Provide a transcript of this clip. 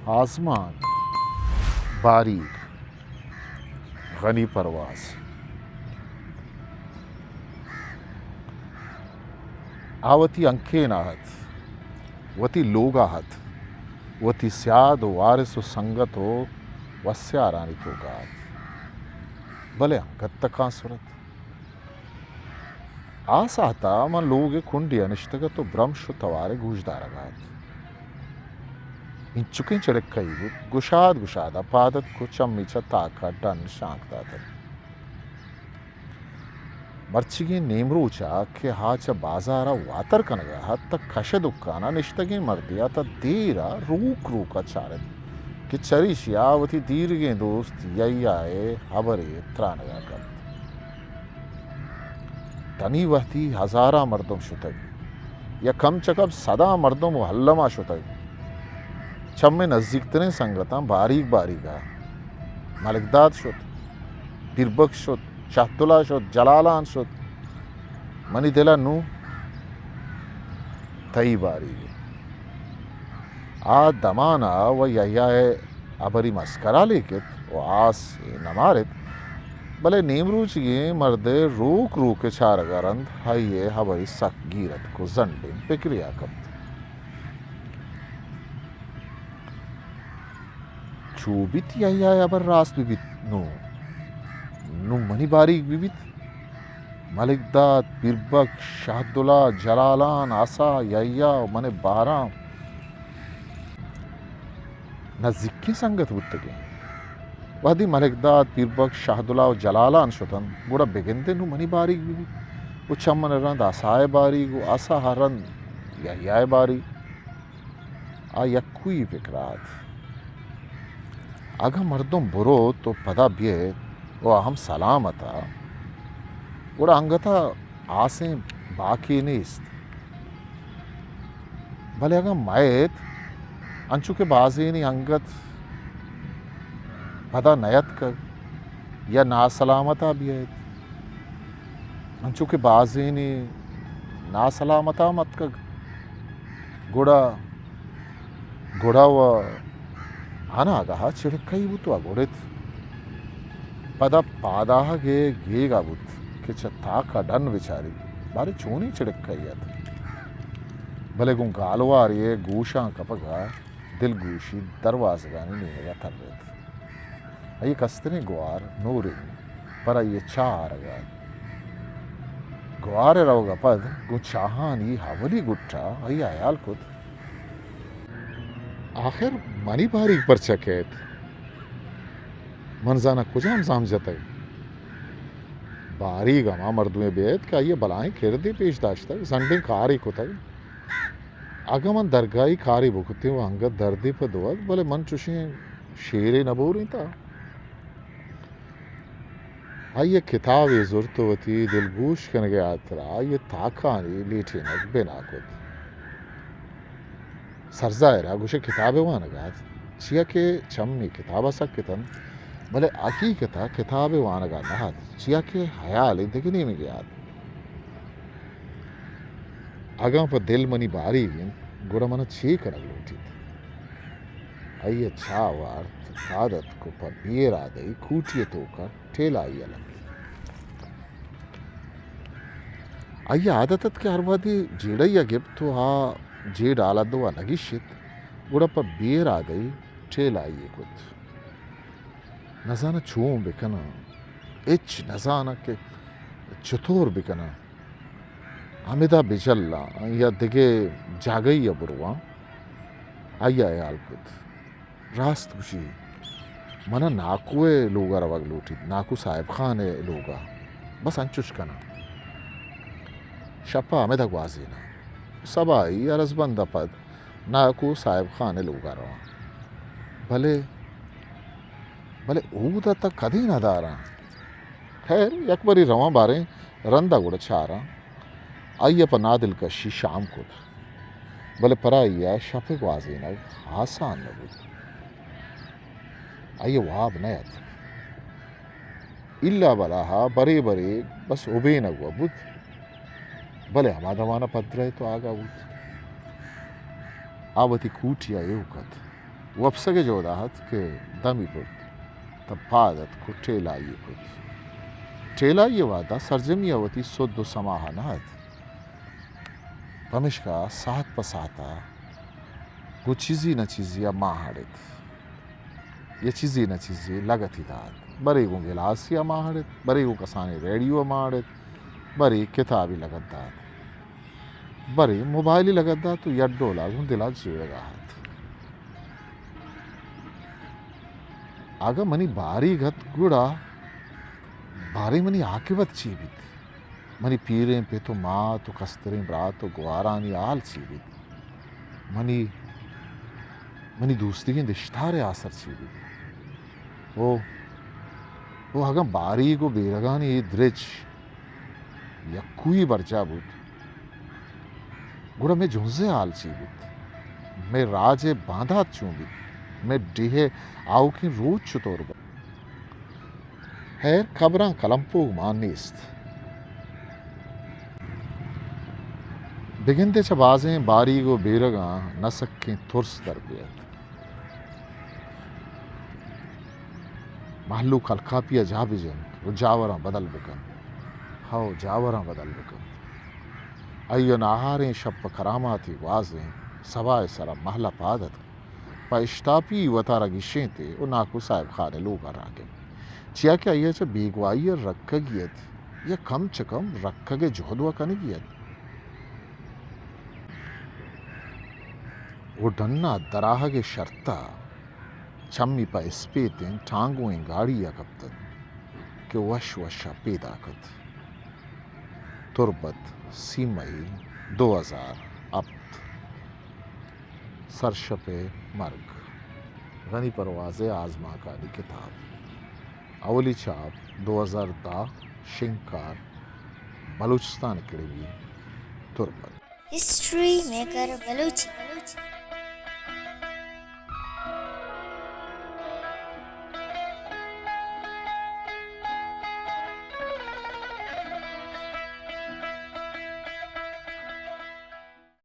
आसमान बारीक गनी परवास आवती अंकेन आहत वती लोग आहत वती स्याद वारिसु संगतो वस्यारानी तोगात भले अंगत तका सुरत आसाता मन लोग कुंडी अनिष्टग तो ब्रह्मशु तवारे गूजदारगात इंचुके चढ़कई गुशाद गुशाद अपादत को चम्मीच ताका डन शांकतात मर्चिगे नेमरूचा के हाच बाजारा वातर कनगा हत्त कश दुक्काना निष्ठगे मर्दिया त दीरा रूक रूका चारत कि चरिशियावती दीर्घे दोस्त ययाए हबरे त्राणगा कर तनी वहती हजारा मर्दम शुतग या कम चकब सदा मर्दम हल्लमा शुतग छम्मे नजदीकतने संगता बारीक बारीका मलिकदाद शुत बिरबक शुत शाहतुल्ला शुत जलालान शुत मनी दिला नू तई बारी आ दमाना व यह्याए अबरी मस्करा लेकित व आस नमारित भले नेमरूचिगे मर्दे रूक रूक चारगरंद हाइये हबरी सक गिरत को जंडे पिक्रिया कब चूबित यह्या अबर रास बिबित नु मनी बारीक बिबित मलिकदाद बिरबक शाहदुल्ला जलालान आसा यह्या मने बारा नजिक्के संगत बुत्तगे वदी मलिकदाद बिरबक शाहदुल्ला जलालान शुतन गुड़ा बेगंदे नु मनी बारीक बिबित उचम्मन रंद आसाय बारीक उ आसा हरंद यह्याय बारी आ यक्कुई फिक्रात अगर मर्दों बुरो तो पदा बिये वो अहम सलामता उड़ा अंगता आसे बाकी निस्त भले अगर मायत अंचु के बाजे नहीं अंगत पदा नयत कर या ना सलामता बियत अंचु के बाजे नहीं ना सलामता मत कर गुड़ा गुड़ा व अनागहा चिड़कई बुत अगोड़ित पद पादागे गेगा बुत कि ताका डन विचारी बारे चोनी चिड़कईयत भले गुं गालवार ये गूशा कपगा दिल गूशी दरवाजगानी नीगा थर्रेत अये कस्तने ग्वार नूरिन पर ये चारगा ग्वारे रवगा पद गु चाहानी हवली गुट्टा अये अयाल कुत आखिर मनी बारीक पर चकेत मनजाना कुजाम जाम जतई बारीक अमा मर्दुए बेत का ये बलाएं किरदी पेश दाश्ता संडे कारी कुतई आगमन दरगाही कारी बुकते वो अंगत दर्दी पर दुआत बोले मन चुशी शेरे नबूरी था आइए किताब ये जुर्तवती दिलगूश कन गया तरा ये ताकानी लीठी नक बिना कुत सरजायरा गुशे किताबे वानगात चिया के चम्मी किताबा सकितन भले हकीकता किताबे वानगा नहात चिया के हयाल दिखनी में गया आगा पर दिल मनी बारी गुड़ा मन छी कर लूटी अये छावार आदत को पर बियर आ गई खूटिए तो का ठेला आई अलग अये आदत के हरवादी जेड़ैया गिफ्ट तो हा जे डाला दो नगिशित गुड़ा पर बियर आ गई ठेला आई कुछ नजाना चूम बिकना इच नजाना के चतुर बिकना अमिदा बिजल्ला या दिगे जागई या बुरवा आया याल कुछ रास्त खुशी मना नाकुए लोगा रवाग लूटी नाकु साहिब खान है लोगा बस अंचुश कना शपा अमिदा ग्वाजीना सबाई अरजबंदा पद नाकु साहिब खान लोगा रवा भले भले ऊदा तक कदी न दारा खैर यकबरी रवा बारे रंदा गुड़ छारा आइए पर नादिल कशी शाम को भले पराइया शफे ग्वाजीना आसान न बुद आइए वाब नयत इल्ला बलाहा बरे बरे बस उबे न हुआ बुद भले हमारा माना पत्र है तो आगा बुद आवती कूटिया युकत वप्सगे जोदाहत के दमी बुद तपादत को टेलाई बुद टेलाई वादा सरजमी अवती सुद्दु समाहनात पमिश्का सात पसाता वो चीज़ी न चीज़ी अब माहड़ित ये चीज़ी न चीज़ी लगती दाद बरे को गिलास या माहड़ित बरे को कसाने रेडियो माहड़ित बरे किताबी लगत दाद बरे मोबाइल लगत दाद तो यड्डो लागू दिला जोड़ेगा हाथ आगा मनी बारी गत गुड़ा बारी मनी आकिवत चीबित मनी पीरें पे तो माँ तो कस्तरें ब्रा तो गुआरानी आल चीबित मनी मनी दोस्ती के रिश्तारे आसर चीबित वो अगर बारी को बेरगानी ये द्रिज या कोई बर्चा बुत गुड़ा में झुंसे आल चीबित मैं राजे बांधा चूबित मैं डिहे आओ की रोज चुतोर बा हैर खबरां कलम्पो मानिस्त बिगिनते चबाजें बारी को बेरगा नसक के थुर्स दरबियत महल्लू खलकापिया जा बिजन वो जावरा बदल बिकन हाओ जावरा बदल बिकन अयो नाहारें शप करामाती वाजें सवाए सरा महला पादत पाइश्तापी वतारा गिशें थे वो नाकू साहिब खाने लोग रागे चिया क्या ये च बेगवाई रख गियत या कम च कम रख के जोहदवा कन गियत वो डन्ना दराह के शर्ता चम्मी पा स्पेतें टांगुएं गाड़ी या कप्तन के वश वशा पैदा कत तुरबत सीमई 2000 अब सरशपे मर्ग गनी परवाज़े आज़मा का किताब अवली छाप 2010 शिंकार बलूचिस्तान के लिए तुरबत हिस्ट्री मेकर बलूची।